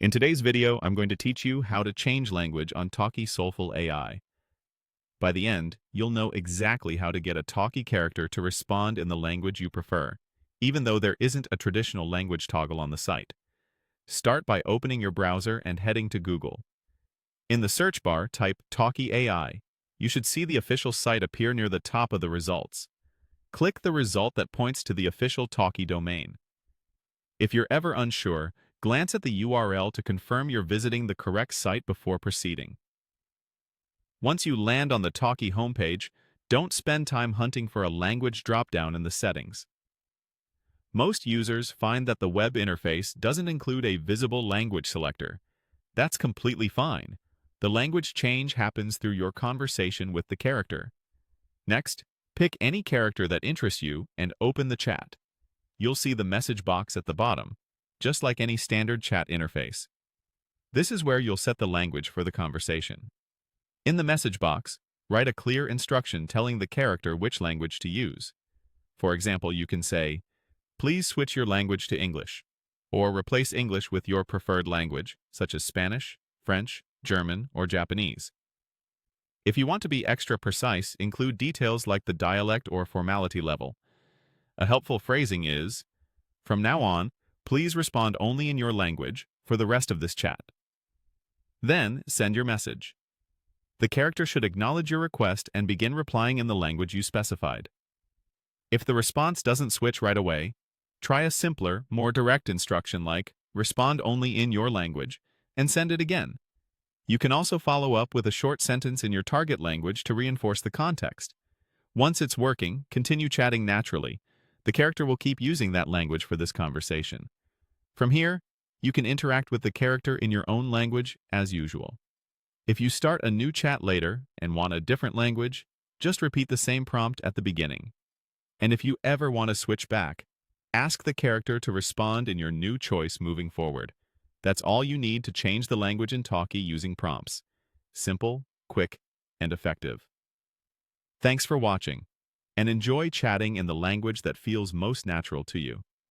In today's video, I'm going to teach you how to change language on Talkie Soulful AI. By the end, you'll know exactly how to get a Talkie character to respond in the language you prefer, even though there isn't a traditional language toggle on the site. Start by opening your browser and heading to Google. In the search bar, type Talkie AI. You should see the official site appear near the top of the results. Click the result that points to the official Talkie domain. If you're ever unsure, glance at the URL to confirm you're visiting the correct site before proceeding. Once you land on the Talkie homepage, don't spend time hunting for a language dropdown in the settings. Most users find that the web interface doesn't include a visible language selector. That's completely fine. The language change happens through your conversation with the character. Next, pick any character that interests you and open the chat. You'll see the message box at the bottom, just like any standard chat interface. This is where you'll set the language for the conversation. In the message box, write a clear instruction telling the character which language to use. For example, you can say, "Please switch your language to English," or replace English with your preferred language, such as Spanish, French, German, or Japanese. If you want to be extra precise, include details like the dialect or formality level. A helpful phrasing is, "From now on, please respond only in your language for the rest of this chat." Then, send your message. The character should acknowledge your request and begin replying in the language you specified. If the response doesn't switch right away, try a simpler, more direct instruction like, "Respond only in your language," and send it again. You can also follow up with a short sentence in your target language to reinforce the context. Once it's working, continue chatting naturally. The character will keep using that language for this conversation. From here, you can interact with the character in your own language as usual. If you start a new chat later and want a different language, just repeat the same prompt at the beginning. And if you ever want to switch back, ask the character to respond in your new choice moving forward. That's all you need to change the language in Talkie using prompts. Simple, quick, and effective. Thanks for watching, and enjoy chatting in the language that feels most natural to you.